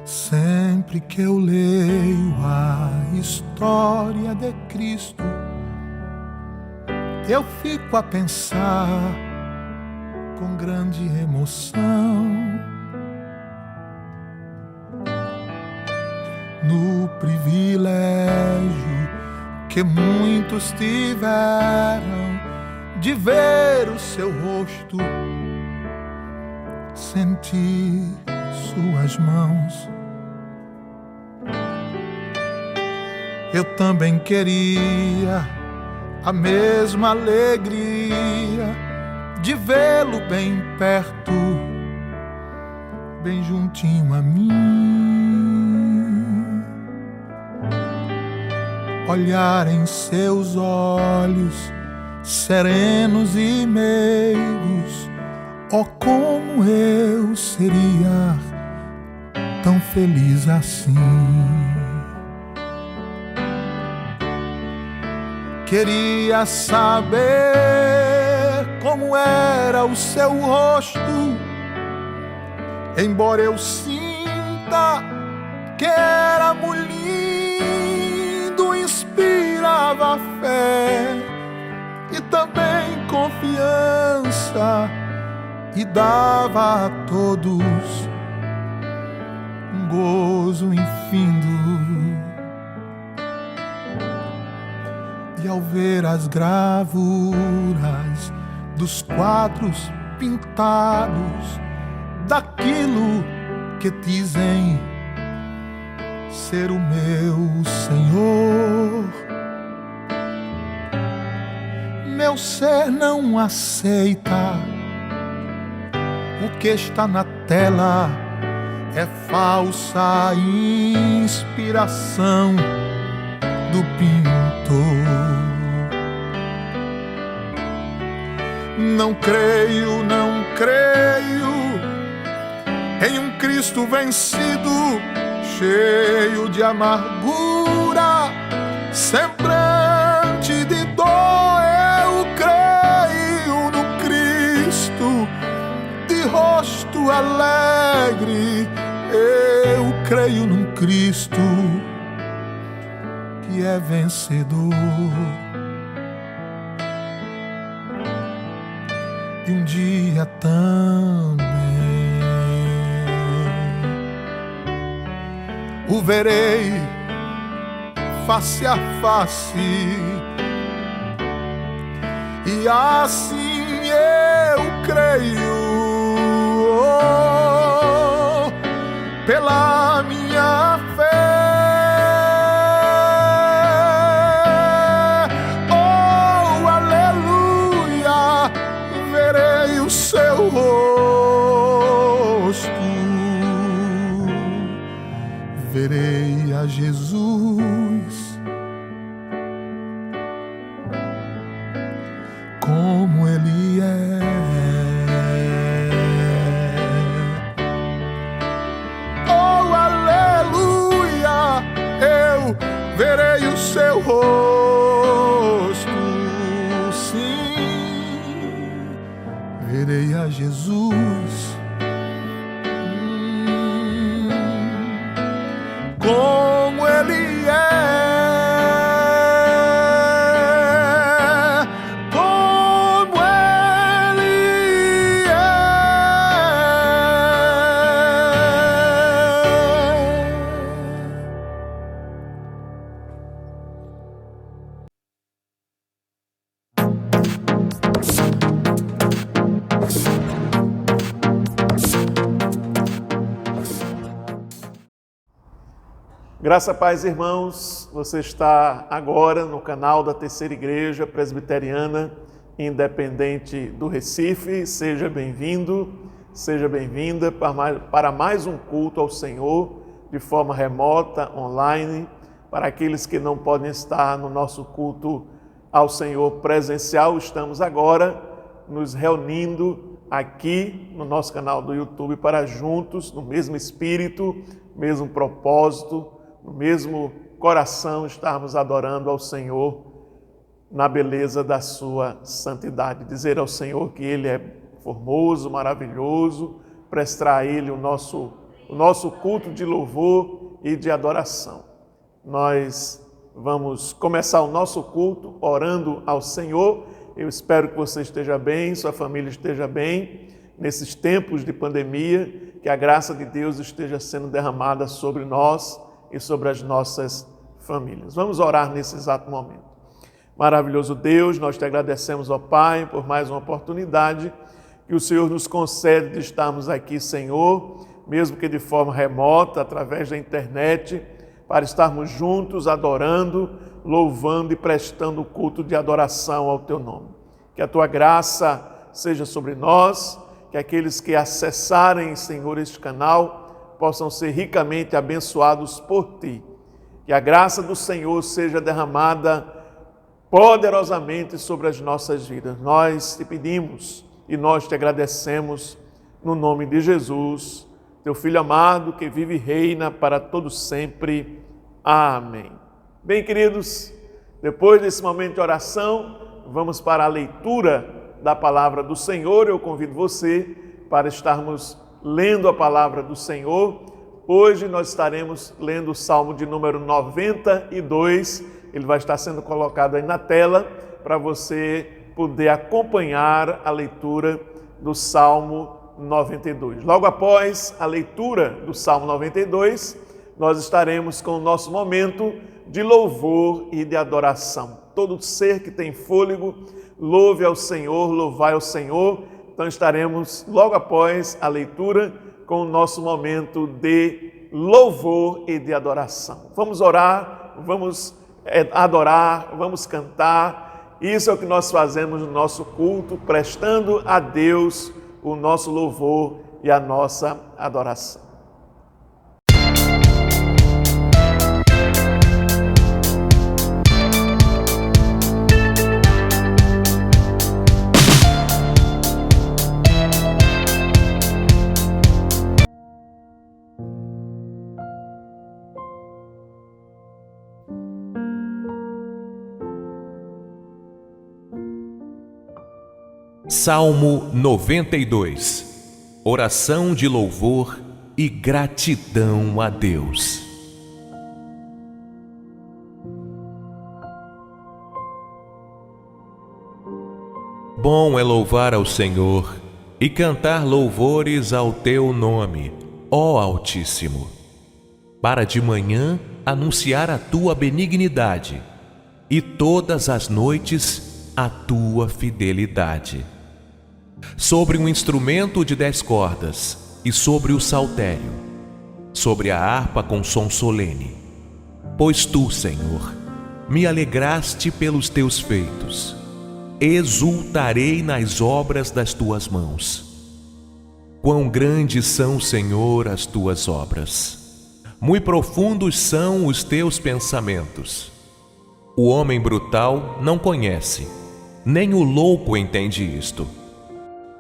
Sempre que eu leio a história de Cristo, eu fico a pensar com grande emoção no privilégio que muitos tiveram de ver o seu rosto, sentir suas mãos. Eu também queria a mesma alegria de vê-lo bem perto, bem juntinho a mim. Olhar em seus olhos serenos e meigos, oh, como eu seria tão feliz assim. Queria saber como era o seu rosto, embora eu sinta que era muito lindo, inspirava fé e também confiança, e dava a todos um gozo infindo. E ao ver as gravuras dos quadros pintados daquilo que dizem ser o meu Senhor, meu ser não aceita. O que está na tela é falsa inspiração do pintor. Não creio em um Cristo vencido, cheio de amargura, semblante de dor. Eu creio no Cristo de rosto alegre. Eu creio num Cristo que é vencedor. E um dia também o verei face a face, e assim eu creio, oh, pela minha fé. Oh, aleluia, verei o seu rosto, verei a Jesus como Ele é. Oh, aleluia, eu verei o seu rosto, sim, verei a Jesus como Ele é, como Ele é. Graça, paz, irmãos, você está agora no canal da Terceira Igreja Presbiteriana Independente do Recife. Seja bem-vindo, seja bem-vinda para mais um culto ao Senhor de forma remota, online. Para aqueles que não podem estar no nosso culto ao Senhor presencial, estamos agora nos reunindo aqui no nosso canal do YouTube para juntos, no mesmo espírito, mesmo propósito, no mesmo coração, estarmos adorando ao Senhor na beleza da sua santidade. Dizer ao Senhor que Ele é formoso, maravilhoso, prestar a Ele o nosso culto de louvor e de adoração. Nós vamos começar o nosso culto orando ao Senhor. Eu espero que você esteja bem, sua família esteja bem, nesses tempos de pandemia, que a graça de Deus esteja sendo derramada sobre nós e sobre as nossas famílias. Vamos orar nesse exato momento. Maravilhoso Deus, nós te agradecemos, ó Pai, por mais uma oportunidade que o Senhor nos concede de estarmos aqui, Senhor, mesmo que de forma remota, através da internet, para estarmos juntos adorando, louvando e prestando culto de adoração ao Teu nome. Que a Tua graça seja sobre nós, que aqueles que acessarem, Senhor, este canal possam ser ricamente abençoados por Ti. Que a graça do Senhor seja derramada poderosamente sobre as nossas vidas. Nós te pedimos e nós te agradecemos no nome de Jesus, Teu Filho amado, que vive e reina para todo sempre. Amém. Bem, queridos, depois desse momento de oração, vamos para a leitura da palavra do Senhor. Eu convido você para estarmos lendo a palavra do Senhor. Hoje nós estaremos lendo o Salmo de número 92. Ele vai estar sendo colocado aí na tela para você poder acompanhar a leitura do Salmo 92. Logo após a leitura do Salmo 92, nós estaremos com o nosso momento de louvor e de adoração. Todo ser que tem fôlego, louve ao Senhor, louvai ao Senhor. Então estaremos logo após a leitura com o nosso momento de louvor e de adoração. Vamos orar, vamos adorar, vamos cantar. Isso é o que nós fazemos no nosso culto, prestando a Deus o nosso louvor e a nossa adoração. Salmo 92. Oração de louvor e gratidão a Deus. Bom é louvar ao Senhor e cantar louvores ao Teu nome, ó Altíssimo. Para de manhã anunciar a Tua benignidade e todas as noites a Tua fidelidade. Sobre um instrumento de 10 cordas e sobre o saltério, sobre a harpa com som solene. Pois Tu, Senhor, me alegraste pelos Teus feitos, exultarei nas obras das Tuas mãos. Quão grandes são, Senhor, as Tuas obras! Muito profundos são os Teus pensamentos. O homem brutal não conhece, nem o louco entende isto.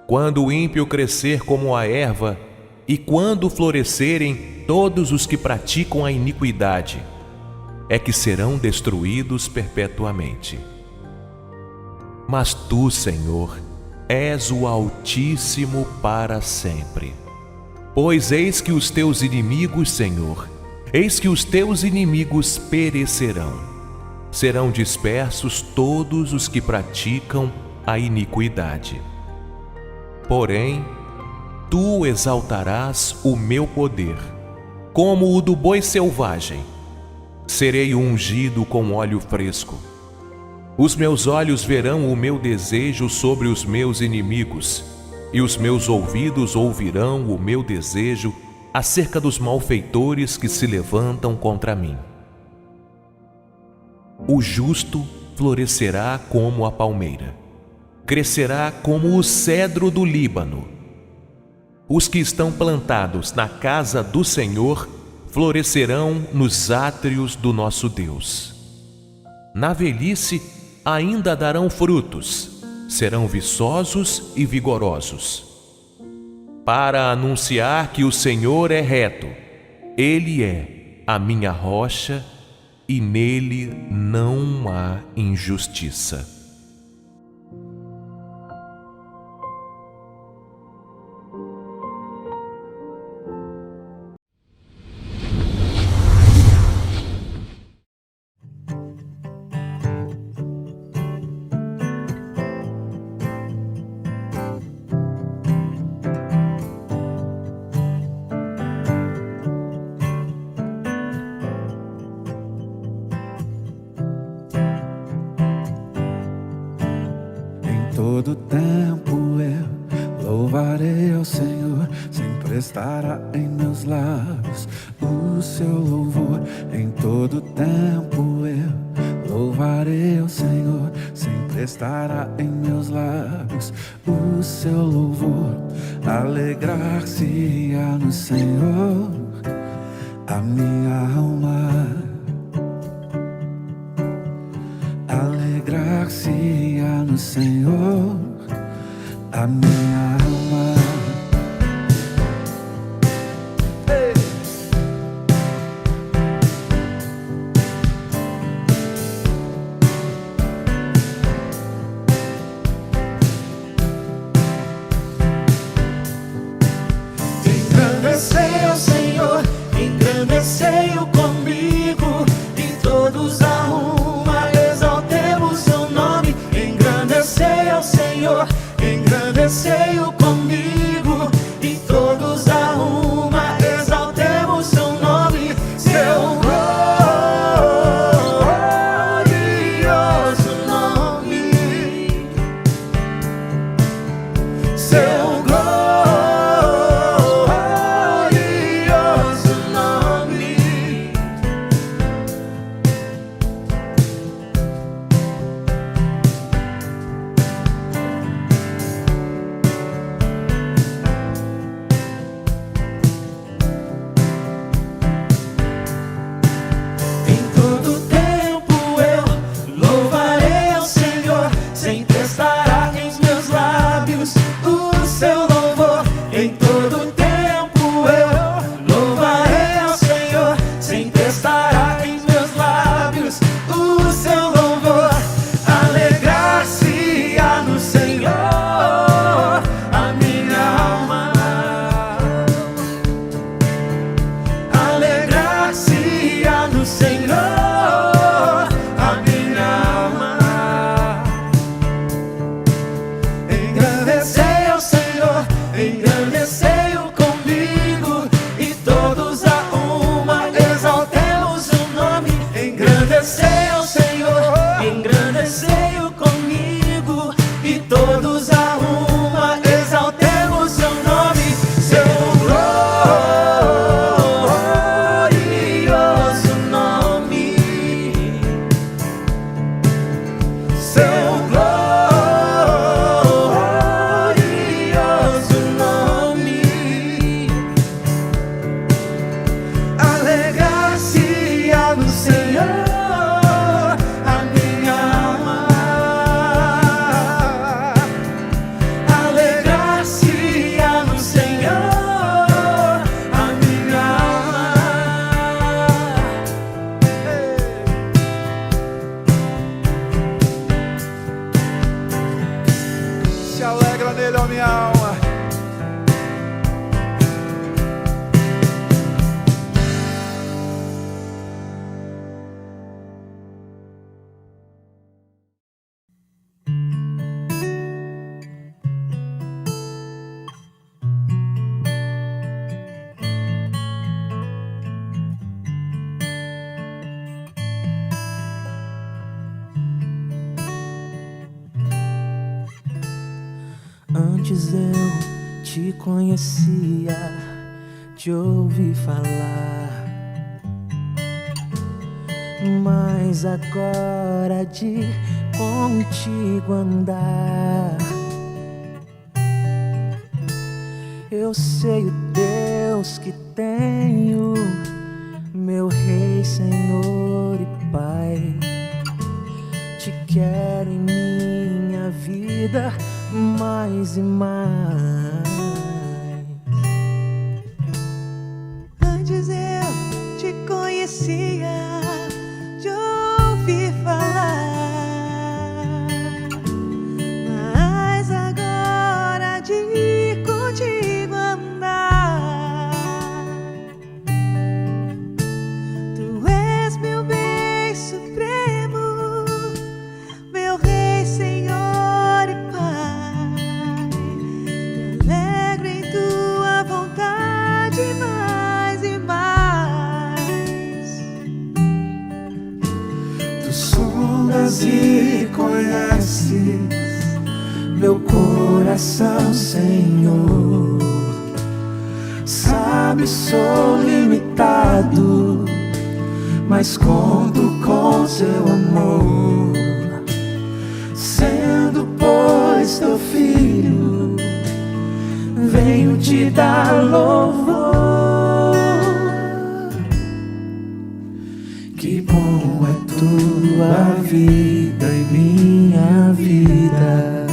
Quando o ímpio crescer como a erva, e quando florescerem todos os que praticam a iniquidade, é que serão destruídos perpetuamente. Mas Tu, Senhor, és o Altíssimo para sempre. Pois eis que os Teus inimigos, Senhor, eis que os Teus inimigos perecerão. Serão dispersos todos os que praticam a iniquidade. Porém, Tu exaltarás o meu poder, como o do boi selvagem. Serei ungido com óleo fresco. Os meus olhos verão o meu desejo sobre os meus inimigos, e os meus ouvidos ouvirão o meu desejo acerca dos malfeitores que se levantam contra mim. O justo florescerá como a palmeira, crescerá como o cedro do Líbano. Os que estão plantados na casa do Senhor florescerão nos átrios do nosso Deus. Na velhice ainda darão frutos, serão viçosos e vigorosos, para anunciar que o Senhor é reto. Ele é a minha rocha e nele não há injustiça. Todo tempo eu louvarei ao Senhor, sempre estará em meus lábios o seu louvor. Em todo tempo eu louvarei ao Senhor, sempre estará em meus lábios o seu louvor. Alegrar-se-á no Senhor a minha alma, alegrar-se-á no Senhor a minha alma. Engrandecei ao Senhor, engrandecei-o comigo, e todos a uma exaltemos seu nome. Engrandecei ao Senhor, engrandecei-o comigo, e todos a uma exaltemos seu nome. Seu glorioso nome, seu glorioso nome. Em todo tempo eu louvarei ao Senhor, sempre estará em meus lábios o seu louvor. Em todo tempo eu louvarei ao Senhor, sempre estará em meus lábios o seu louvor. Alegrar-se-á no Senhor a minha alma, alegrar-se-á no Senhor a minha alma. Engrandecei ao Senhor, engrandecei-o comigo, e todos a uma exaltemos seu nome. Engrandecei ao Senhor, engrandecei-o comigo, e todos a uma exaltemos seu nome. Seu glorioso nome, seu glorioso nome. Alegrar-se-á no Senhor a minha alma, alegrar-se-á no Senhor a minha alma. Se alegra nele, ó minha alma. Antes eu te conhecia, te ouvi falar, mas agora de contigo andar. Eu sei o Deus que tenho, meu Rei, Senhor e Pai. Te quero em minha vida mais e mais. Antes eu te conhecia, de ouvir falar, mas agora de contigo andar. Tu és meu bem supremo, meu Rei, Senhor e Pai. Me alegro em tua vontade mais e mais. Tu sondas e conheces meu coração, Senhor. Sabe, sou limitado, mas conto com seu amor. Sendo, pois, teu filho, venho te dar louvor. Que bom é tua vida e minha vida.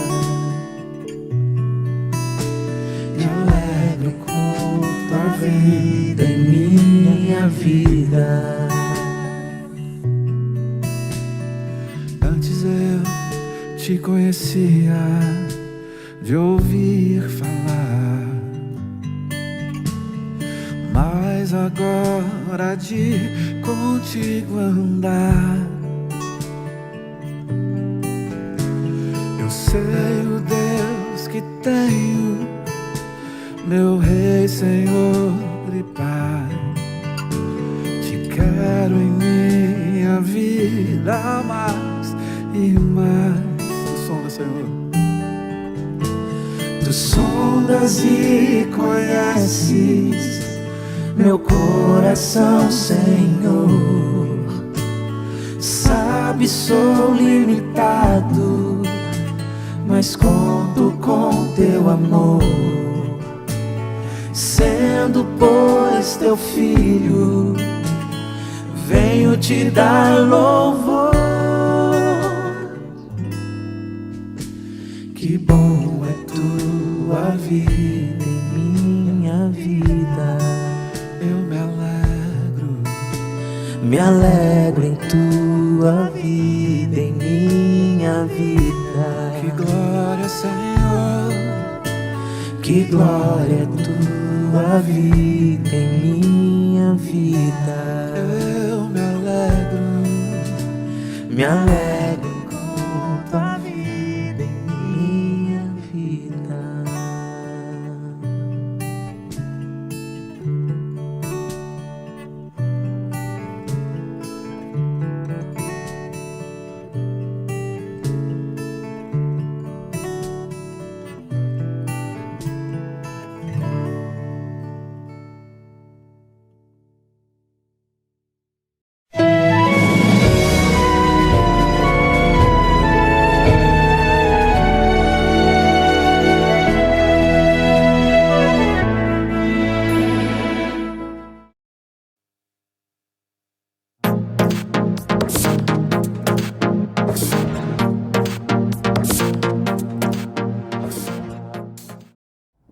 Me alegro com tua vida e minha vida. Antes eu te conhecia, de ouvir falar, mas agora de contigo andar. Eu sei o Deus que tenho, meu Rei, Senhor e Pai. Te quero em minha vida mais e mais. Tu sondas, Senhor. Tu sondas e conheces meu coração, Senhor. Sabe, sou limitado, mas conto com teu amor. Sendo, pois, teu filho, venho te dar louvor. Que bom é tua vida em minha vida. Eu me alegro em tua vida em minha vida. Que glória, Senhor, que glória é tua vida em minha vida. Eu me alegro com tua vida em minha vida.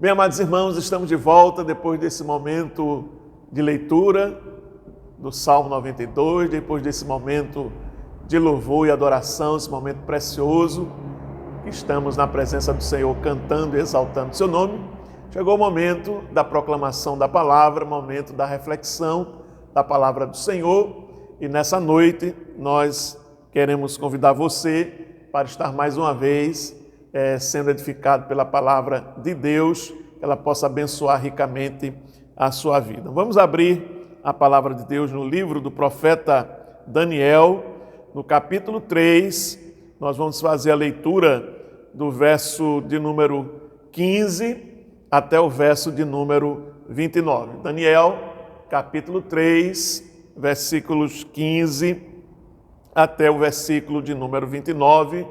Bem, amados irmãos, estamos de volta depois desse momento de leitura do Salmo 92, depois desse momento de louvor e adoração, esse momento precioso, que estamos na presença do Senhor cantando e exaltando o seu nome. Chegou o momento da proclamação da palavra, momento da reflexão da palavra do Senhor, e nessa noite nós queremos convidar você para estar mais uma vez sendo edificado pela palavra de Deus, que ela possa abençoar ricamente a sua vida. Vamos abrir a palavra de Deus no livro do profeta Daniel, no capítulo 3, nós vamos fazer a leitura do verso de número 15 até o verso de número 29. Daniel, capítulo 3, versículos 15 até o versículo de número 29.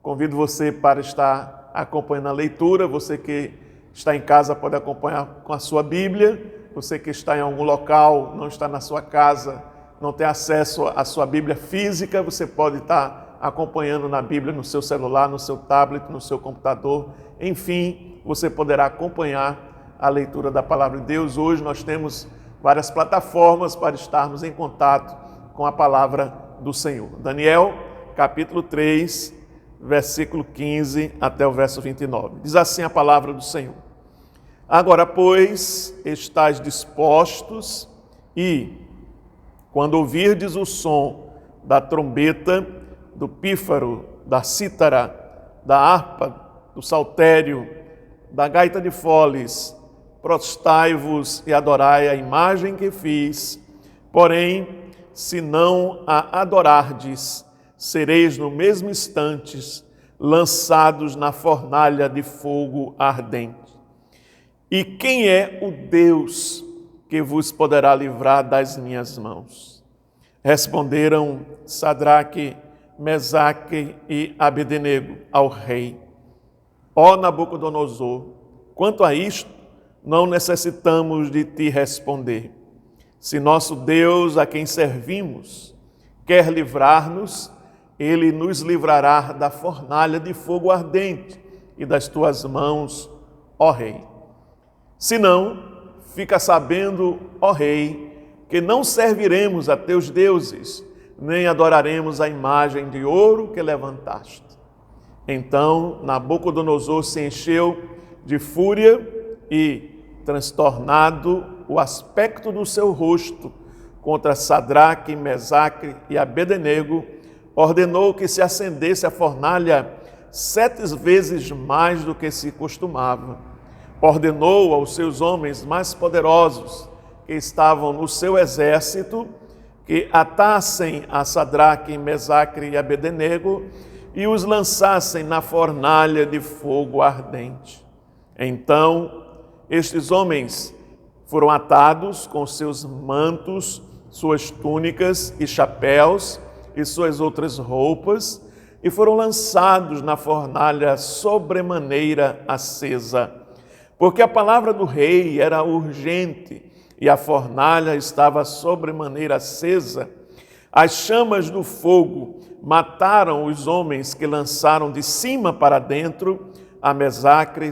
Convido você para estar acompanhando a leitura. Você que está em casa pode acompanhar com a sua Bíblia. Você que está em algum local, não está na sua casa, não tem acesso à sua Bíblia física, você pode estar acompanhando na Bíblia no seu celular, no seu tablet, no seu computador. Enfim, você poderá acompanhar a leitura da Palavra de Deus. Hoje nós temos várias plataformas para estarmos em contato com a Palavra do Senhor. Daniel, capítulo 3, versículo 15 até o verso 29. Diz assim a Palavra do Senhor. Agora, pois, estáis dispostos e, quando ouvirdes o som da trombeta, do pífaro, da cítara, da harpa, do saltério, da gaita de foles, prostai-vos e adorai a imagem que fiz. Porém, se não a adorardes, sereis no mesmo instante lançados na fornalha de fogo ardente. E quem é o Deus que vos poderá livrar das minhas mãos? Responderam Sadraque, Mesaque e Abednego ao rei. Ó Nabucodonosor, quanto a isto, não necessitamos de te responder. Se nosso Deus, a quem servimos, quer livrar-nos, ele nos livrará da fornalha de fogo ardente e das tuas mãos, ó rei. Se não, fica sabendo, ó rei, que não serviremos a teus deuses, nem adoraremos a imagem de ouro que levantaste. Então Nabucodonosor se encheu de fúria e, transtornado o aspecto do seu rosto contra Sadraque, Mesaque e Abednego, ordenou que se acendesse a fornalha 7 vezes mais do que se costumava. Ordenou aos seus homens mais poderosos que estavam no seu exército que atassem a Sadraque, Mesaque e Abednego e os lançassem na fornalha de fogo ardente. Então, estes homens foram atados com seus mantos, suas túnicas e chapéus e suas outras roupas e foram lançados na fornalha sobremaneira acesa. Porque a palavra do rei era urgente e a fornalha estava sobremaneira acesa. As chamas do fogo mataram os homens que lançaram de cima para dentro a Mesaque,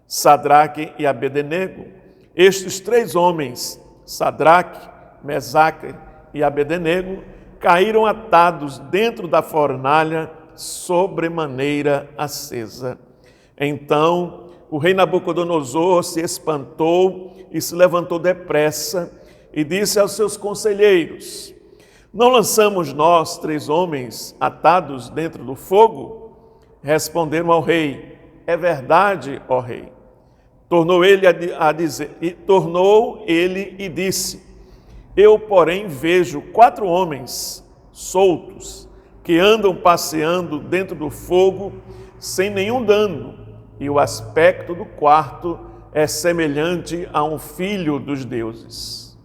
Sadraque e Abednego. Estes 3 homens, Sadraque, Mesaque e Abednego, caíram atados dentro da fornalha sobremaneira acesa. Então o rei Nabucodonosor se espantou e se levantou depressa e disse aos seus conselheiros: não lançamos nós 3 homens atados dentro do fogo? Responderam ao rei: é verdade, ó rei. Tornou ele e disse: eu, porém, vejo 4 homens soltos que andam passeando dentro do fogo sem nenhum dano, e o aspecto do quarto é semelhante a um filho dos deuses.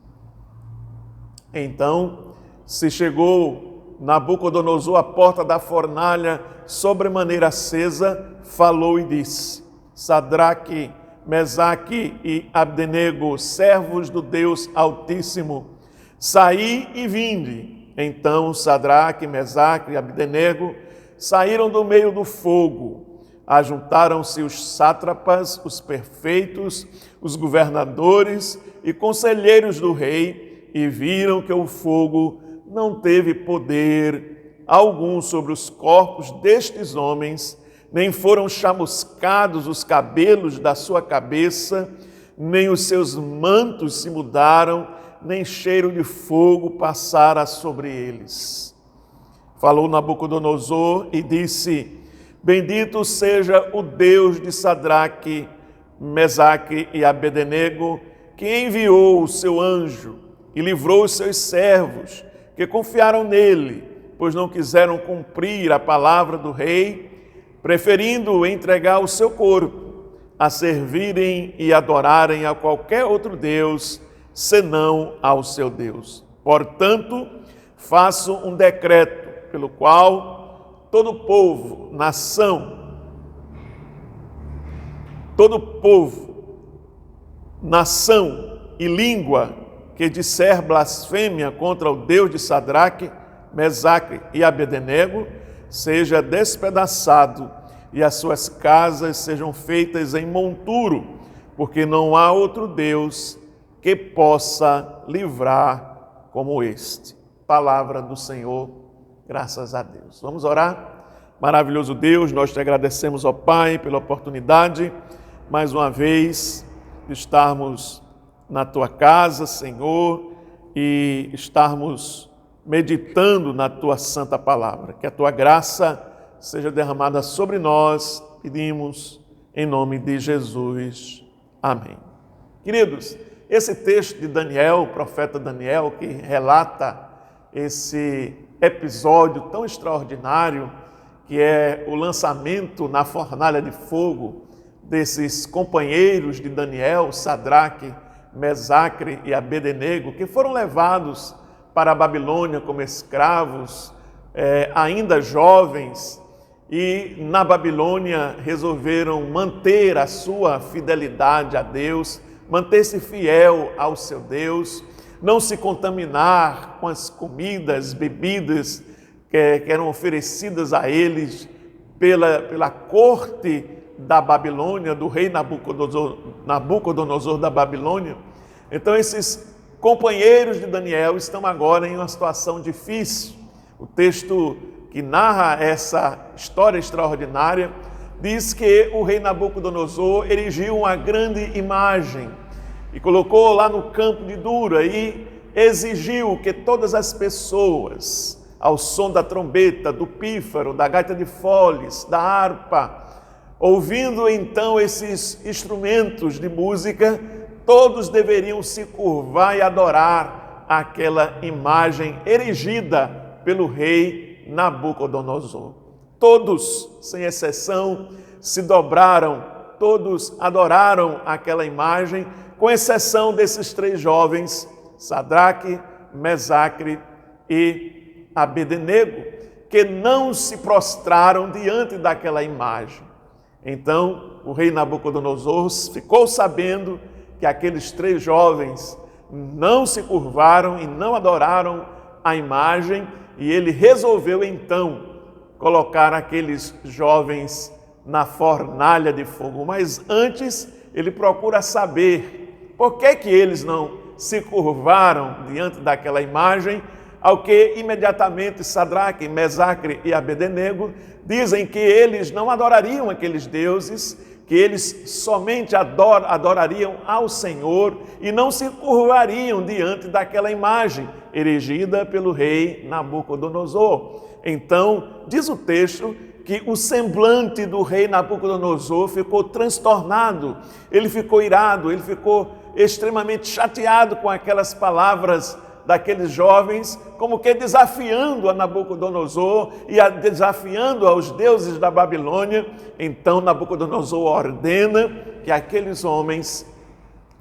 Então se chegou Nabucodonosor à porta da fornalha sobremaneira acesa, falou e disse: Sadraque, Mesaque e Abednego, servos do Deus Altíssimo, saí e vinde. Então Sadraque, Mesaque e Abednego saíram do meio do fogo. Ajuntaram-se os sátrapas, os perfeitos, os governadores e conselheiros do rei e viram que o fogo não teve poder algum sobre os corpos destes homens, nem foram chamuscados os cabelos da sua cabeça, nem os seus mantos se mudaram, nem cheiro de fogo passara sobre eles. Falou Nabucodonosor e disse: bendito seja o Deus de Sadraque, Mesaque e Abednego, que enviou o seu anjo e livrou os seus servos, que confiaram nele, pois não quiseram cumprir a palavra do rei, preferindo entregar o seu corpo. a servirem e adorarem a qualquer outro Deus, senão ao seu Deus. Portanto, faço um decreto pelo qual todo povo, nação e língua que disser blasfêmia contra o Deus de Sadraque, Mesaque e Abednego, seja despedaçado e as suas casas sejam feitas em monturo, porque não há outro Deus que possa livrar como este. Palavra do Senhor, graças a Deus. Vamos orar? Maravilhoso Deus, nós te agradecemos, ó Pai, pela oportunidade, mais uma vez, de estarmos na tua casa, Senhor, e estarmos meditando na tua santa palavra. Que a tua graça seja derramada sobre nós, pedimos em nome de Jesus. Amém. Queridos, esse texto de Daniel, o profeta Daniel, que relata esse episódio tão extraordinário, que é o lançamento na fornalha de fogo desses companheiros de Daniel, Sadraque, Mesaque e Abednego, que foram levados para a Babilônia como escravos, ainda jovens, e na Babilônia resolveram manter a sua fidelidade a Deus, manter-se fiel ao seu Deus, não se contaminar com as comidas, bebidas que eram oferecidas a eles pela corte da Babilônia, do rei Nabucodonosor da Babilônia. Então esses companheiros de Daniel estão agora em uma situação difícil. O texto que narra essa história extraordinária diz que o rei Nabucodonosor erigiu uma grande imagem e colocou lá no campo de Dura e exigiu que todas as pessoas, ao som da trombeta, do pífaro, da gaita de foles, da harpa, ouvindo então esses instrumentos de música, todos deveriam se curvar e adorar aquela imagem erigida pelo rei Nabucodonosor. Todos, sem exceção, se dobraram, todos adoraram aquela imagem, com exceção desses três jovens, Sadraque, Mesaque e Abednego, que não se prostraram diante daquela imagem. Então, o rei Nabucodonosor ficou sabendo que aqueles três jovens não se curvaram e não adoraram a imagem, e ele resolveu então colocar aqueles jovens na fornalha de fogo. Mas antes, ele procura saber por que eles não se curvaram diante daquela imagem, ao que imediatamente Sadraque, Mesaque e Abednego dizem que eles não adorariam aqueles deuses, que eles somente adorariam ao Senhor e não se curvariam diante daquela imagem erigida pelo rei Nabucodonosor. Então, diz o texto que o semblante do rei Nabucodonosor ficou transtornado, ele ficou irado, ele ficou extremamente chateado com aquelas palavras daqueles jovens, como que desafiando a Nabucodonosor e desafiando aos deuses da Babilônia. Então Nabucodonosor ordena que aqueles homens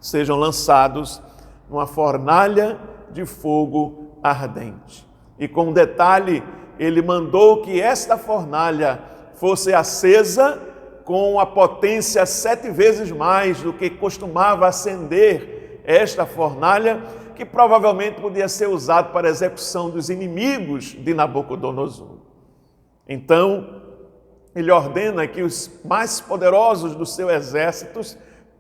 sejam lançados numa fornalha de fogo ardente. E com um detalhe, ele mandou que esta fornalha fosse acesa com a potência 7 vezes mais do que costumava acender esta fornalha, que provavelmente podia ser usado para a execução dos inimigos de Nabucodonosor. Então, ele ordena que os mais poderosos do seu exército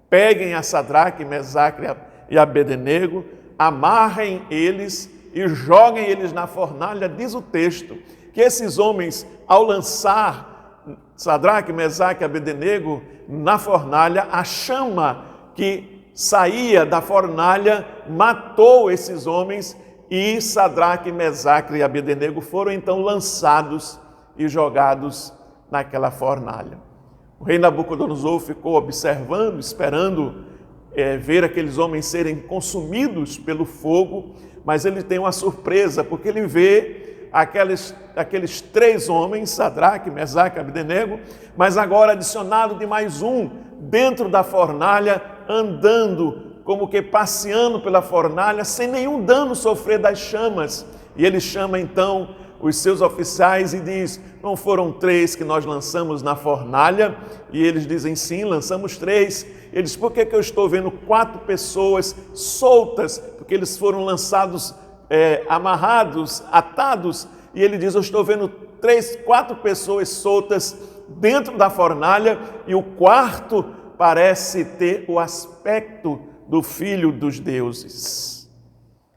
peguem a Sadraque, Mesaque e Abednego, amarrem eles e joguem eles na fornalha. Diz o texto que esses homens, ao lançar Sadraque, Mesaque e Abednego na fornalha, a chama que saía da fornalha matou esses homens, e Sadraque, Mesaque e Abednego foram então lançados e jogados naquela fornalha. O rei Nabucodonosor ficou observando, esperando ver aqueles homens serem consumidos pelo fogo, mas ele tem uma surpresa, porque ele vê aqueles 3 homens, Sadraque, Mesaque e Abednego, mas agora adicionado de mais um, dentro da fornalha, andando, como que passeando pela fornalha, sem nenhum dano sofrer das chamas. E ele chama então os seus oficiais e diz: não foram 3 que nós lançamos na fornalha? E eles dizem: sim, lançamos 3. Eles: por que eu estou vendo 4 pessoas soltas? Porque eles foram lançados, amarrados, atados. E ele diz: eu estou vendo 4 pessoas soltas dentro da fornalha, e o quarto parece ter o aspecto do Filho dos deuses.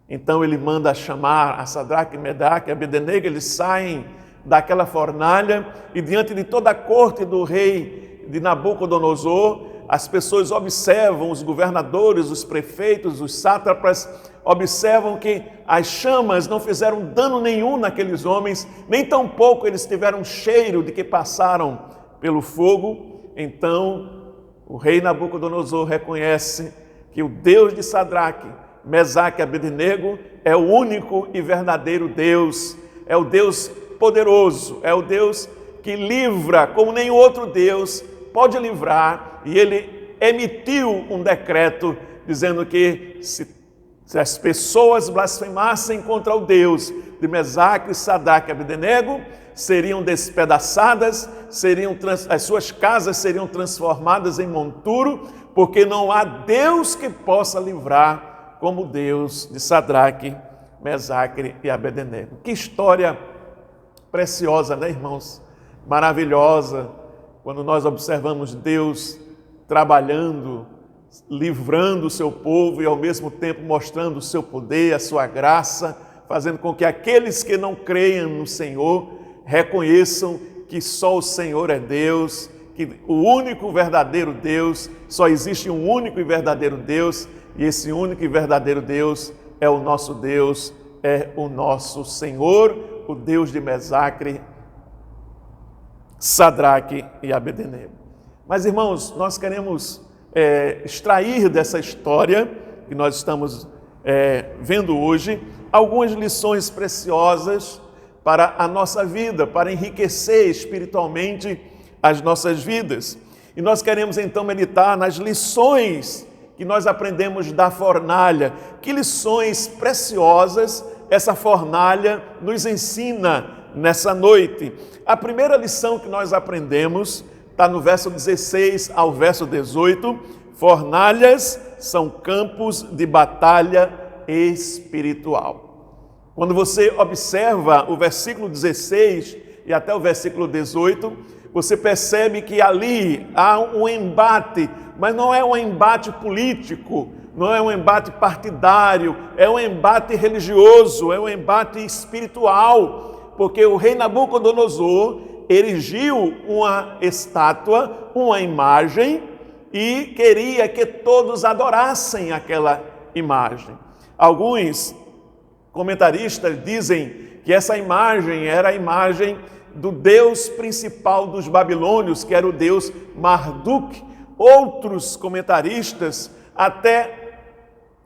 Então ele manda chamar a Sadraque, Mesaque e Abednego. Eles saem daquela fornalha e diante de toda a corte do rei de Nabucodonosor, as pessoas observam, os governadores, os prefeitos, os sátrapas, observam que as chamas não fizeram dano nenhum naqueles homens, nem tampouco eles tiveram cheiro de que passaram pelo fogo. Então o rei Nabucodonosor reconhece que o Deus de Sadraque, Mesaque e Abednego é o único e verdadeiro Deus, é o Deus poderoso, é o Deus que livra como nenhum outro Deus pode livrar. E ele emitiu um decreto dizendo que se as pessoas blasfemassem contra o Deus de Mesaque, Sadraque e Abednego, seriam despedaçadas, as suas casas seriam transformadas em monturo, porque não há Deus que possa livrar como o Deus de Sadraque, Mesaque e Abednego. Que história preciosa, né, irmãos? Maravilhosa, quando nós observamos Deus trabalhando, livrando o seu povo e ao mesmo tempo mostrando o seu poder, a sua graça, fazendo com que aqueles que não creiam no Senhor reconheçam que só o Senhor é Deus, que o único verdadeiro Deus, só existe um único e verdadeiro Deus, e esse único e verdadeiro Deus é o nosso Deus, é o nosso Senhor, o Deus de Mesaque, Sadraque e Abednego. Mas, irmãos, nós queremos extrair dessa história que nós estamos vendo hoje algumas lições preciosas para a nossa vida, para enriquecer espiritualmente as nossas vidas. E nós queremos então meditar nas lições que nós aprendemos da fornalha. Que lições preciosas essa fornalha nos ensina nessa noite. A primeira lição que nós aprendemos está no verso 16 ao verso 18. Fornalhas são campos de batalha espiritual. Quando você observa o versículo 16 e até o versículo 18, você percebe que ali há um embate, mas não é um embate político, não é um embate partidário, é um embate religioso, é um embate espiritual, porque o rei Nabucodonosor erigiu uma estátua, uma imagem, e queria que todos adorassem aquela imagem. Alguns comentaristas dizem que essa imagem era a imagem do deus principal dos babilônios, que era o deus Marduk. Outros comentaristas até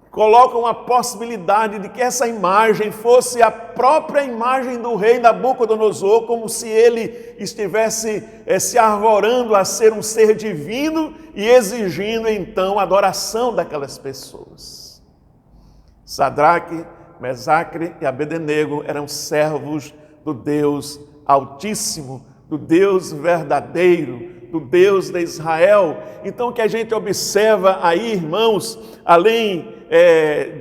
colocam a possibilidade de que essa imagem fosse a própria imagem do rei Nabucodonosor, como se ele estivesse se arvorando a ser um ser divino e exigindo então a adoração daquelas pessoas. Sadraque, Mesaque e Abednego eram servos do Deus Altíssimo, do Deus verdadeiro, do Deus de Israel. Então, o que a gente observa aí, irmãos, além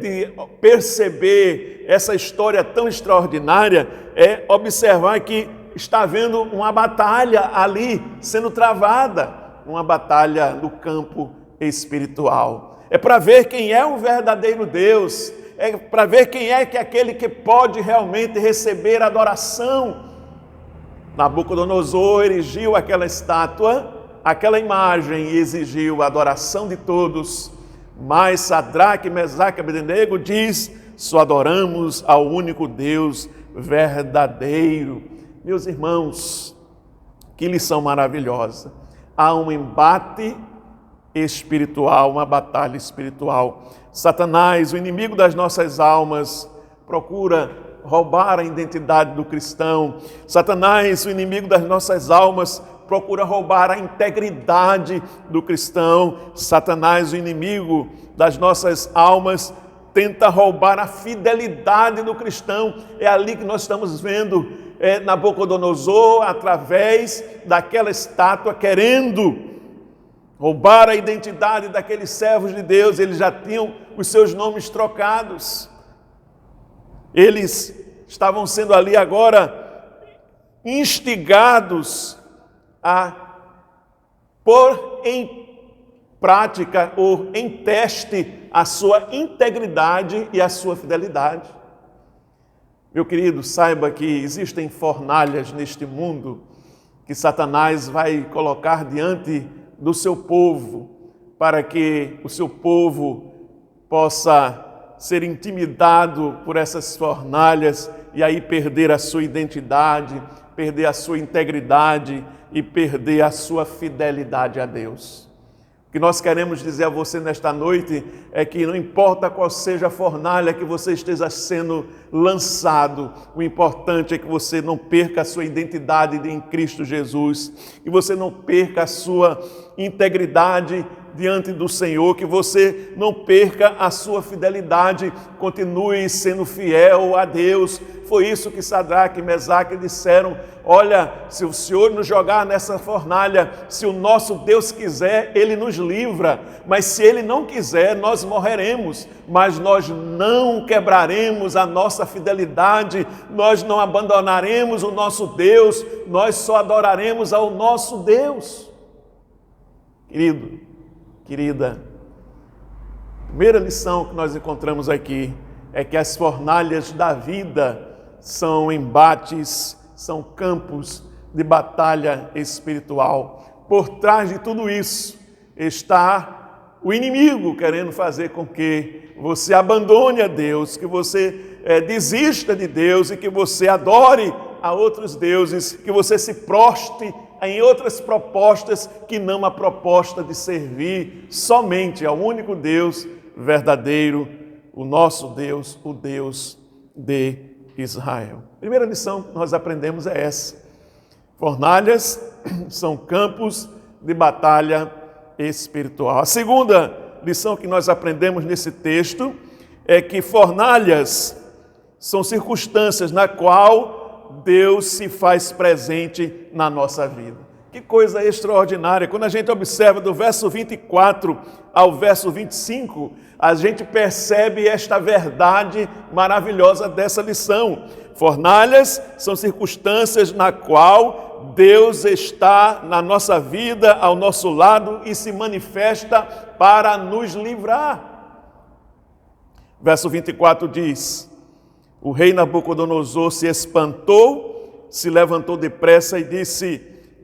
de perceber essa história tão extraordinária, é observar que está havendo uma batalha ali sendo travada, uma batalha no campo espiritual. É para ver quem é o verdadeiro Deus, é para ver quem é que aquele que pode realmente receber adoração. Nabucodonosor erigiu aquela estátua, aquela imagem, e exigiu a adoração de todos. Mas Sadraque, Mesaque e Abednego diz: só adoramos ao único Deus verdadeiro. Meus irmãos, que lição maravilhosa. Há um embate espiritual, uma batalha espiritual. Satanás, o inimigo das nossas almas, procura roubar a identidade do cristão. Satanás, o inimigo das nossas almas, procura roubar a integridade do cristão. Satanás, o inimigo das nossas almas, tenta roubar a fidelidade do cristão. É ali que nós estamos vendo Nabucodonosor, através daquela estátua, querendo roubar a identidade daqueles servos de Deus. Eles já tinham os seus nomes trocados. Eles estavam sendo ali agora instigados a pôr em prática ou em teste a sua integridade e a sua fidelidade. Meu querido, saiba que existem fornalhas neste mundo que Satanás vai colocar diante do seu povo, para que o seu povo possa ser intimidado por essas fornalhas e aí perder a sua identidade, perder a sua integridade e perder a sua fidelidade a Deus. O que nós queremos dizer a você nesta noite é que não importa qual seja a fornalha que você esteja sendo lançado, o importante é que você não perca a sua identidade em Cristo Jesus, que você não perca a sua integridade diante do Senhor, que você não perca a sua fidelidade, continue sendo fiel a Deus. Foi isso que Sadraque e Mesaque disseram: olha, se o Senhor nos jogar nessa fornalha, se o nosso Deus quiser, Ele nos livra, mas se Ele não quiser, nós morreremos, mas nós não quebraremos a nossa fidelidade, nós não abandonaremos o nosso Deus, nós só adoraremos ao nosso Deus. Querido, querida, a primeira lição que nós encontramos aqui é que as fornalhas da vida são embates, são campos de batalha espiritual. Por trás de tudo isso está o inimigo querendo fazer com que você abandone a Deus, que você desista de Deus e que você adore a outros deuses, que você se proste em outras propostas que não a proposta de servir somente ao único Deus verdadeiro, o nosso Deus, o Deus de Israel. A primeira lição que nós aprendemos é essa: fornalhas são campos de batalha espiritual. A segunda lição que nós aprendemos nesse texto é que fornalhas são circunstâncias na qual Deus se faz presente na nossa vida. Que coisa extraordinária! Quando a gente observa do verso 24 ao verso 25, a gente percebe esta verdade maravilhosa dessa lição. Fornalhas são circunstâncias na qual Deus está na nossa vida, ao nosso lado e se manifesta para nos livrar. Verso 24 diz: o rei Nabucodonosor se espantou, se levantou depressa e disse: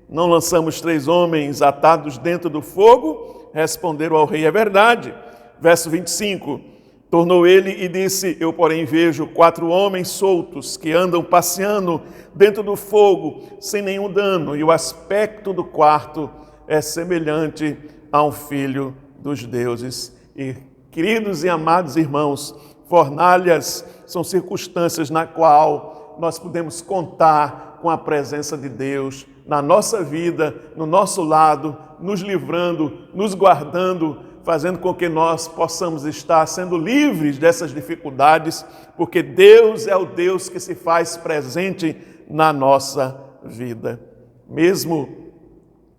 não lançamos 3 homens atados dentro do fogo? Responderam ao rei: é verdade. Verso 25, tornou ele e disse: eu, porém, vejo 4 homens soltos que andam passeando dentro do fogo sem nenhum dano, e o aspecto do quarto é semelhante a um filho dos deuses. E, queridos e amados irmãos, fornalhas são circunstâncias na qual nós podemos contar com a presença de Deus na nossa vida, no nosso lado, nos livrando, nos guardando, fazendo com que nós possamos estar sendo livres dessas dificuldades, porque Deus é o Deus que se faz presente na nossa vida. Mesmo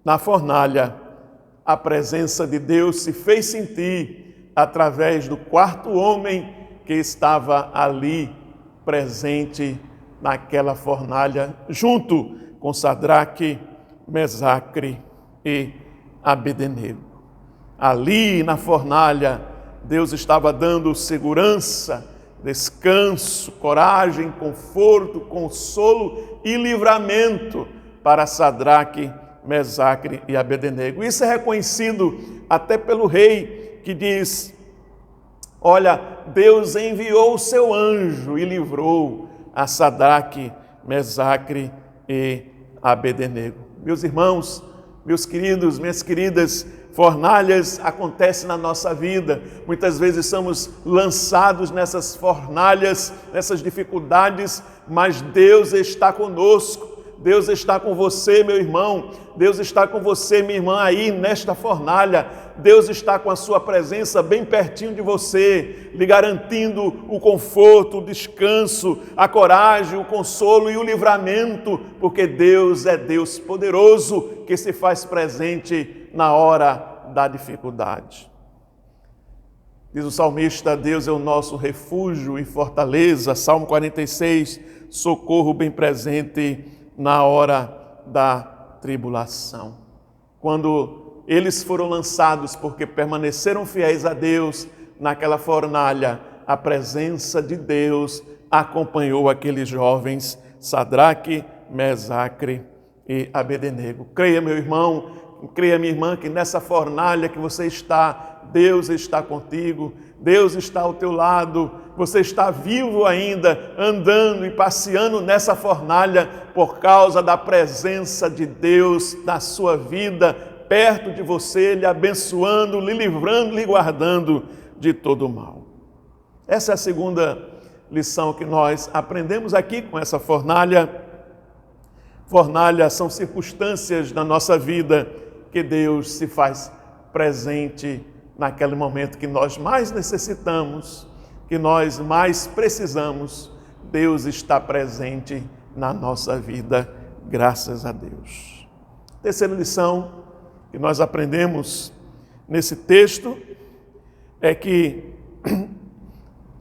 na fornalha, a presença de Deus se fez sentir através do 4º homem que estava ali presente naquela fornalha, junto com Sadraque, Mesaque e Abednego. Ali na fornalha, Deus estava dando segurança, descanso, coragem, conforto, consolo e livramento para Sadraque, Mesaque e Abednego. Isso é reconhecido até pelo rei, que diz: olha, Deus enviou o seu anjo e livrou a Sadraque, Mesaque e Abednego. Meus irmãos, meus queridos, minhas queridas, fornalhas acontecem na nossa vida. Muitas vezes somos lançados nessas fornalhas, nessas dificuldades, mas Deus está conosco. Deus está com você, meu irmão. Deus está com você, minha irmã, aí nesta fornalha. Deus está com a sua presença bem pertinho de você, lhe garantindo o conforto, o descanso, a coragem, o consolo e o livramento, porque Deus é Deus poderoso que se faz presente na hora da dificuldade. Diz o salmista: Deus é o nosso refúgio e fortaleza. Salmo 46, socorro bem presente na hora da tribulação. Quando eles foram lançados porque permaneceram fiéis a Deus naquela fornalha, a presença de Deus acompanhou aqueles jovens, Sadraque, Mesaque e Abednego. Creia, meu irmão, creia, minha irmã, que nessa fornalha que você está, Deus está contigo, Deus está ao teu lado, você está vivo ainda, andando e passeando nessa fornalha por causa da presença de Deus na sua vida, perto de você, lhe abençoando, lhe livrando, lhe guardando de todo o mal. Essa é a segunda lição que nós aprendemos aqui com essa fornalha. Fornalha são circunstâncias da nossa vida que Deus se faz presente naquele momento que nós mais necessitamos, que nós mais precisamos. Deus está presente na nossa vida, graças a Deus. Terceira lição que nós aprendemos nesse texto é que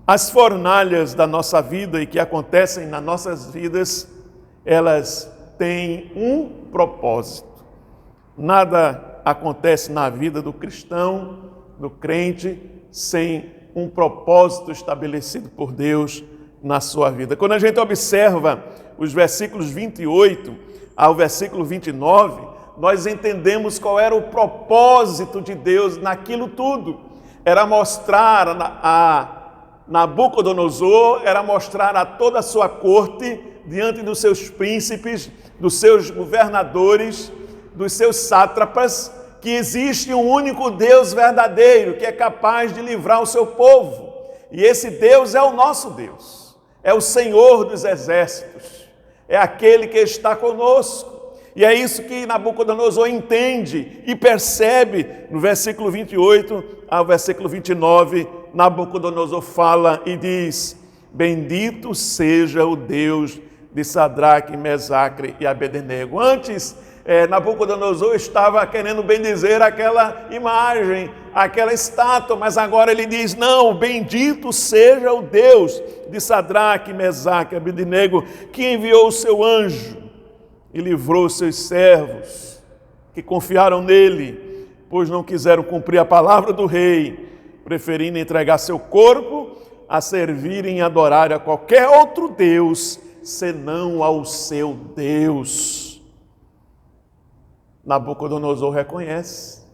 as fornalhas da nossa vida e que acontecem nas nossas vidas, elas têm um propósito. Nada acontece na vida do cristão, do crente, sem um propósito estabelecido por Deus na sua vida. Quando a gente observa os versículos 28 ao versículo 29, nós entendemos qual era o propósito de Deus naquilo tudo. Era mostrar a Nabucodonosor, era mostrar a toda a sua corte, diante dos seus príncipes, dos seus governadores, dos seus sátrapas, que existe um único Deus verdadeiro, que é capaz de livrar o seu povo. E esse Deus é o nosso Deus, é o Senhor dos exércitos, é aquele que está conosco. E é isso que Nabucodonosor entende e percebe no versículo 28 ao versículo 29. Nabucodonosor fala e diz: bendito seja o Deus de Sadraque, Mesaque e Abednego. Antes, Nabucodonosor estava querendo bendizer aquela imagem, aquela estátua, mas agora ele diz: não, bendito seja o Deus de Sadraque, Mesaque e Abednego, que enviou o seu anjo e livrou os seus servos, que confiaram nele, pois não quiseram cumprir a palavra do rei, preferindo entregar seu corpo a servirem e adorarem a qualquer outro Deus, senão ao seu Deus. Nabucodonosor reconhece,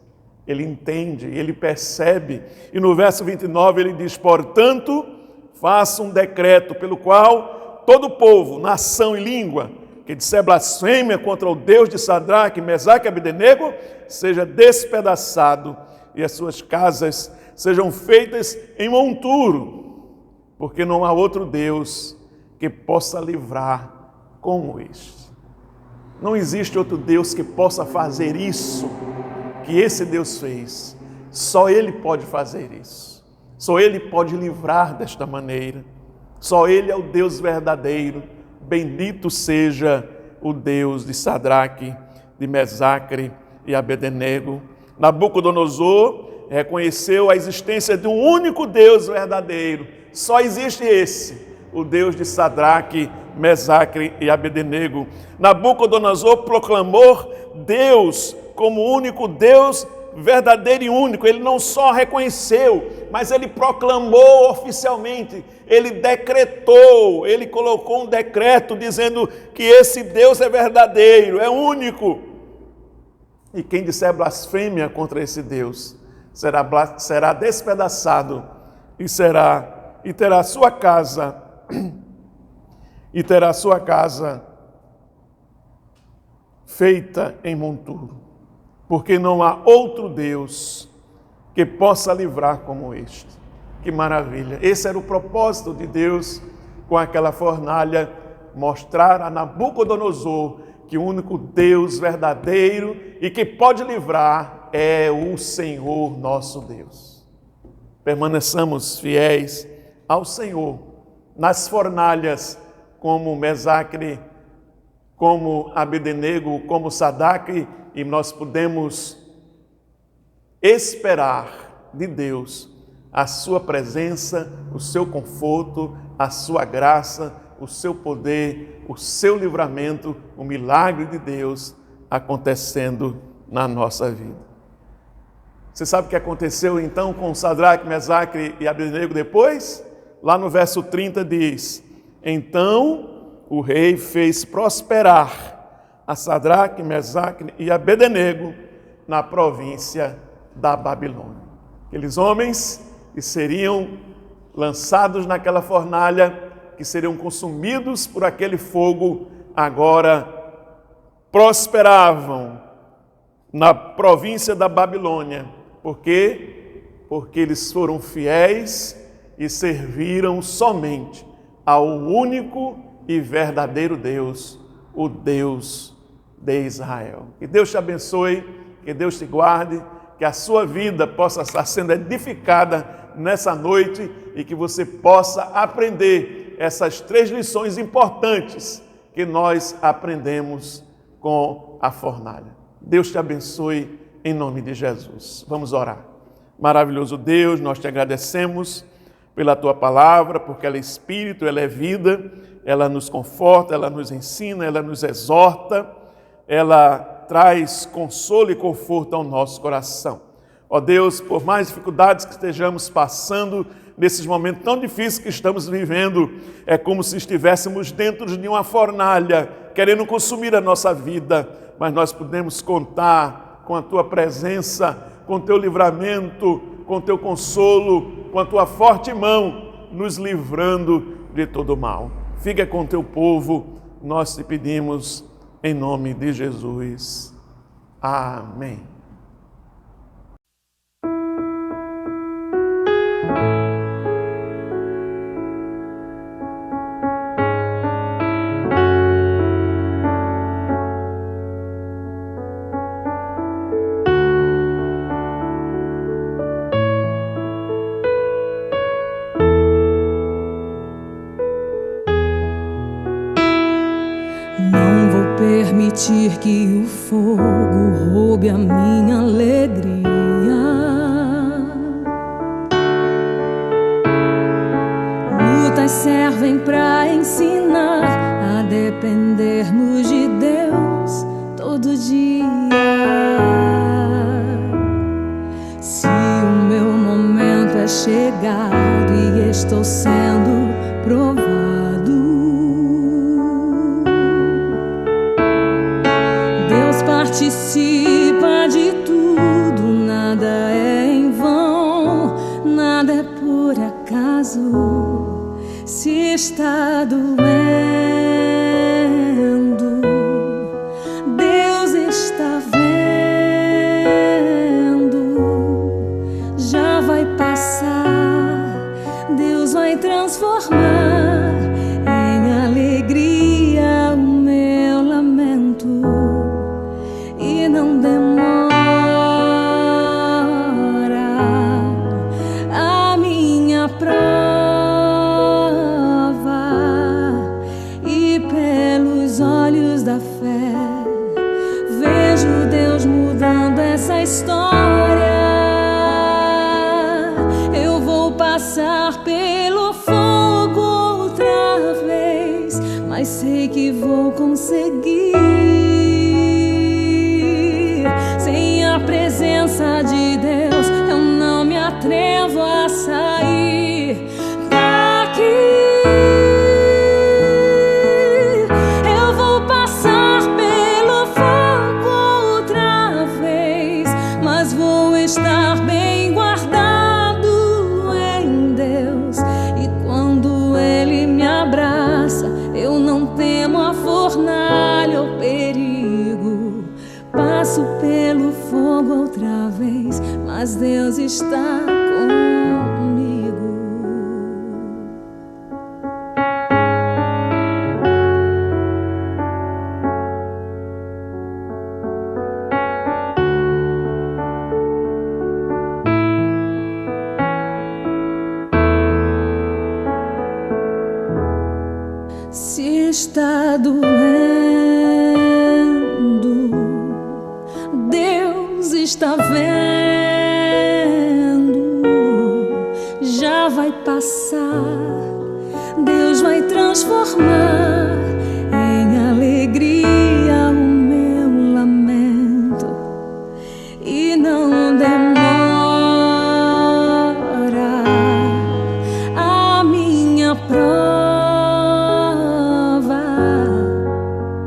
ele entende, ele percebe, e no verso 29 ele diz: portanto, faça um decreto pelo qual todo povo, nação e língua que disser blasfêmia contra o Deus de Sadraque, Mesaque e Abednego, seja despedaçado e as suas casas sejam feitas em monturo, porque não há outro Deus que possa livrar como este. Não existe outro Deus que possa fazer isso que esse Deus fez. Só Ele pode fazer isso. Só Ele pode livrar desta maneira. Só Ele é o Deus verdadeiro. Bendito seja o Deus de Sadraque, de Mesaque e Abednego. Nabucodonosor reconheceu a existência de um único Deus verdadeiro. Só existe esse, o Deus de Sadraque, Mesaque e Abednego. Nabucodonosor proclamou Deus como o único Deus verdadeiro e único. Ele não só reconheceu, mas ele proclamou oficialmente, ele decretou, ele colocou um decreto dizendo que esse Deus é verdadeiro, é único. E quem disser blasfêmia contra esse Deus será despedaçado e terá sua casa feita em monturo, porque não há outro Deus que possa livrar como este. Que maravilha! Esse era o propósito de Deus com aquela fornalha, mostrar a Nabucodonosor que o único Deus verdadeiro e que pode livrar é o Senhor nosso Deus. Permaneçamos fiéis ao Senhor nas fornalhas, como Mesaque, como Abednego, como Sadraque, e nós podemos esperar de Deus a sua presença, o seu conforto, a sua graça, o seu poder, o seu livramento, o milagre de Deus acontecendo na nossa vida. Você sabe o que aconteceu então com Sadraque, Mesaque e Abednego depois? Lá no verso 30 diz: então o rei fez prosperar a Sadraque, Mesaque e Abednego na província da Babilônia. Aqueles homens que seriam lançados naquela fornalha, que seriam consumidos por aquele fogo, agora prosperavam na província da Babilônia. Por quê? Porque eles foram fiéis e serviram somente ao único e verdadeiro Deus, o Deus de Israel. Que Deus te abençoe, que Deus te guarde, que a sua vida possa estar sendo edificada nessa noite e que você possa aprender essas 3 lições importantes que nós aprendemos com a fornalha. Deus te abençoe em nome de Jesus. Vamos orar. Maravilhoso Deus, nós te agradecemos pela tua palavra, porque ela é espírito, ela é vida, ela nos conforta, ela nos ensina, ela nos exorta, ela traz consolo e conforto ao nosso coração. Ó Deus, por mais dificuldades que estejamos passando, nesses momentos tão difíceis que estamos vivendo, é como se estivéssemos dentro de uma fornalha, querendo consumir a nossa vida, mas nós podemos contar com a tua presença, com o teu livramento, com o teu consolo, com a tua forte mão, nos livrando de todo mal. Fica com o teu povo, nós te pedimos em nome de Jesus. Amém. Permitir que o fogo roube a minha alegria. Lutas servem para ensinar a dependermos de Deus todo dia. Se o meu momento é chegado e estou sendo provado, participa de tudo, nada é em vão, nada é por acaso. Se está doendo, Deus está vendo, já vai passar, Deus vai transformar em alegria o meu lamento. Não demora, a minha prova, e pelos olhos da fé vejo Deus mudando essa história. Eu vou passar pelo fogo outra vez, mas sei que vou conseguir. A presença de Deus, eu não me atrevo a sair daqui. Eu vou passar pelo fogo outra vez, mas vou estar bem guardado em Deus. E quando Ele me abraça, eu não temo a fornalha ou perigo. Passo pelo fogo outra vez, mas Deus está comigo. Se está doendo, Deus está vendo. Já vai passar, Deus vai transformar em alegria o meu lamento. E não demora a minha prova,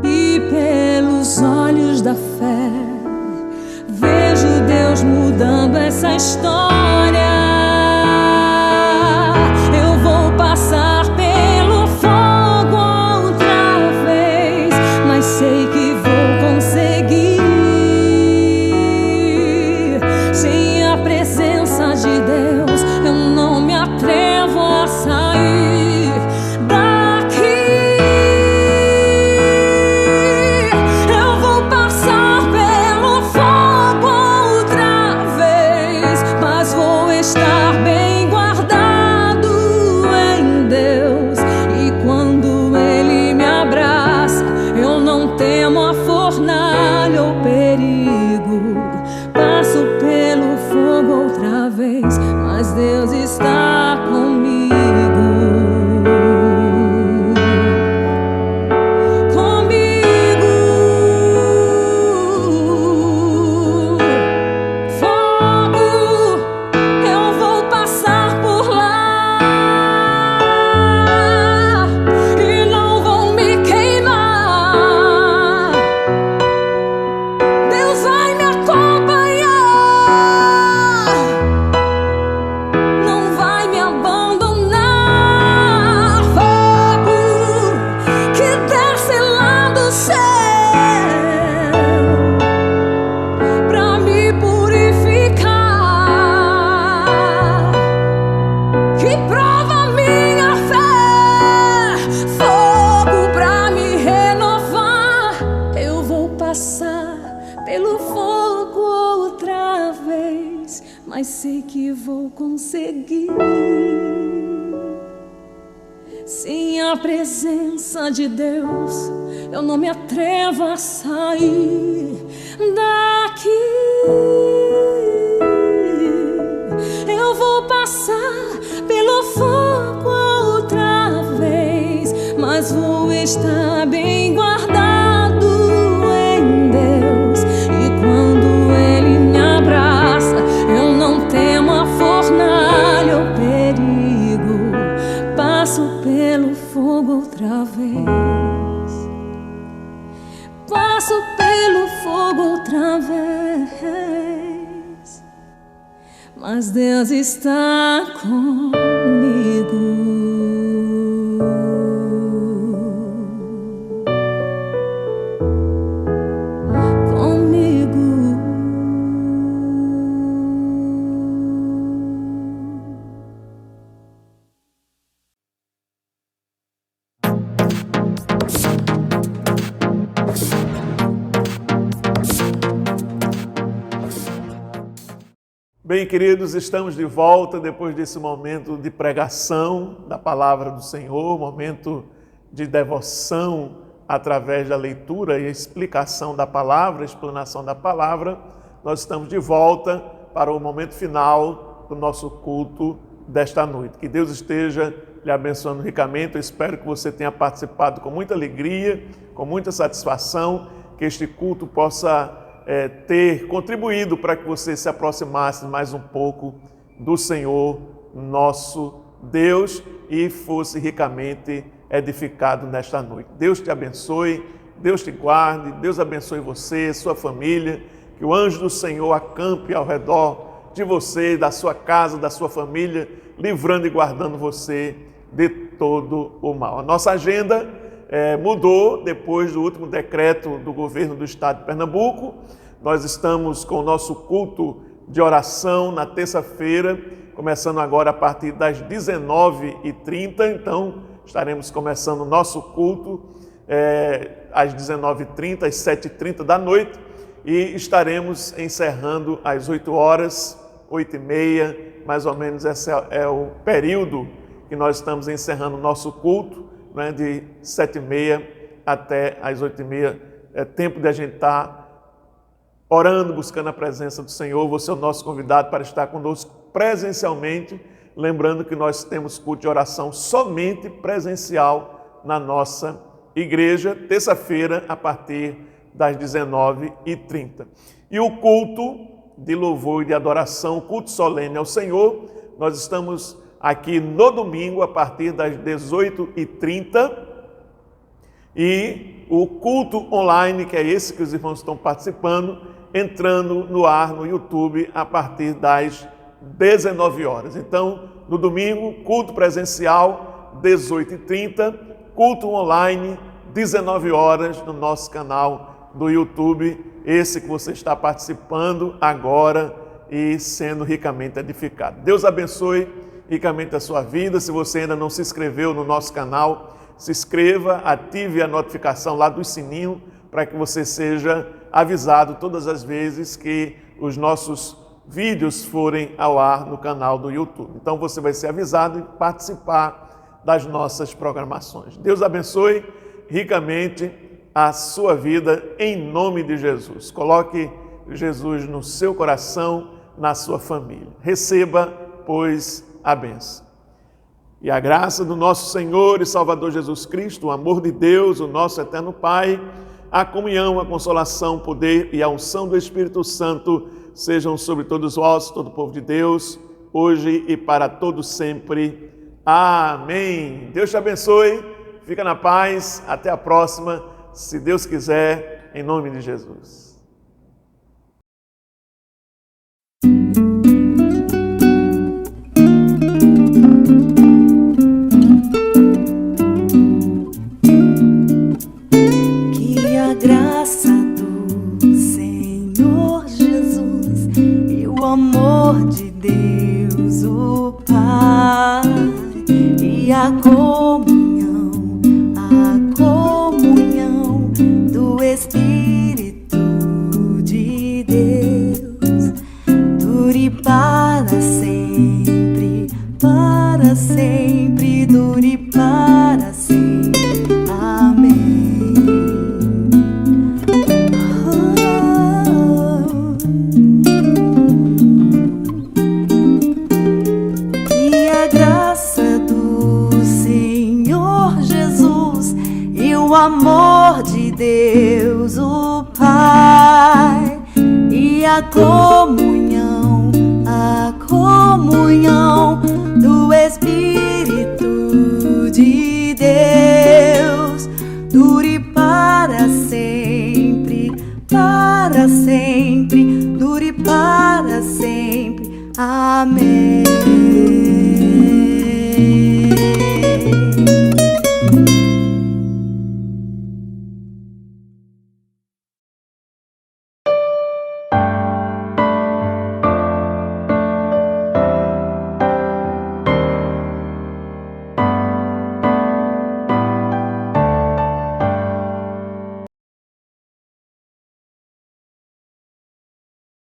e pelos olhos da fé vejo Deus mudando essa história. Eu vou passar pelo fogo outra vez, mas sei que vou conseguir. Sem a presença de Deus, eu não me atrevo a sair daqui. Eu vou passar pelo fogo outra vez, mas vou estar bem guardado em Deus. E quando Ele me abraça, eu não temo a fornalha ou perigo. Passo pelo fogo outra vez, mas Deus está comigo. Comigo. Fogo, eu vou passar por lá e não vou me queimar. Deus vai me acompanhar, não vai me abandonar. Fogo que desce lá do céu pra me purificar, que prova minha fé. Fogo pra me renovar. Eu vou passar pelo fogo outra vez, mas sei que vou conseguir. Sem a presença de Deus, eu não me atrevo a sair daqui. Eu vou passar pelo fogo outra vez, mas vou estar bem guardado em Deus. E quando Ele me abraça, eu não temo a fornalha ou perigo. Passo pelo fogo outra vez, passo pelo fogo outra vez, mas Deus está comigo. Bem, queridos, estamos de volta depois desse momento de pregação da palavra do Senhor, momento de devoção através da leitura e explicação da palavra, explanação da palavra. Nós estamos de volta para o momento final do nosso culto desta noite. Que Deus esteja lhe abençoando ricamente. Eu espero que você tenha participado com muita alegria, com muita satisfação, que este culto possa ter contribuído para que você se aproximasse mais um pouco do Senhor, nosso Deus, e fosse ricamente edificado nesta noite. Deus te abençoe, Deus te guarde, Deus abençoe você, sua família, que o anjo do Senhor acampe ao redor de você, da sua casa, da sua família, livrando e guardando você de todo o mal. A nossa agenda mudou depois do último decreto do governo do estado de Pernambuco. Nós estamos com o nosso culto de oração na terça-feira, começando agora a partir das 19h30. Então, estaremos começando o nosso culto às 19h30, às 7h30 da noite, e estaremos encerrando às 8h, 8h30, mais ou menos esse é o período que nós estamos encerrando o nosso culto, né, de 7h30 até as 8h30. É tempo de a gente estar orando, buscando a presença do Senhor. Você é o nosso convidado para estar conosco presencialmente, lembrando que nós temos culto de oração somente presencial na nossa igreja, terça-feira, a partir das 19h30. E o culto de louvor e de adoração, o culto solene ao Senhor, nós estamos aqui no domingo, a partir das 18h30, e o culto online, que é esse que os irmãos estão participando, entrando no ar no YouTube a partir das 19 horas. Então, no domingo, culto presencial, 18h30, culto online, 19 horas, no nosso canal do YouTube, esse que você está participando agora e sendo ricamente edificado. Deus abençoe ricamente a sua vida. Se você ainda não se inscreveu no nosso canal, se inscreva, ative a notificação lá do sininho para que você seja avisado todas as vezes que os nossos vídeos forem ao ar no canal do YouTube. Então você vai ser avisado e participar das nossas programações. Deus abençoe ricamente a sua vida em nome de Jesus. Coloque Jesus no seu coração, na sua família. Receba, pois, a bênção. E a graça do nosso Senhor e Salvador Jesus Cristo, o amor de Deus, o nosso eterno Pai, a comunhão, a consolação, o poder e a unção do Espírito Santo sejam sobre todos vós, todo o povo de Deus, hoje e para todos sempre. Amém. Deus te abençoe, fica na paz, até a próxima, se Deus quiser, em nome de Jesus. Que a graça do Senhor Jesus e o amor de Deus, o Pai, e a comunhão do Espírito de Deus dure para sempre, dure para sempre. Amém. Que a graça do Senhor Jesus e o amor de Deus, o Pai, e a comunhão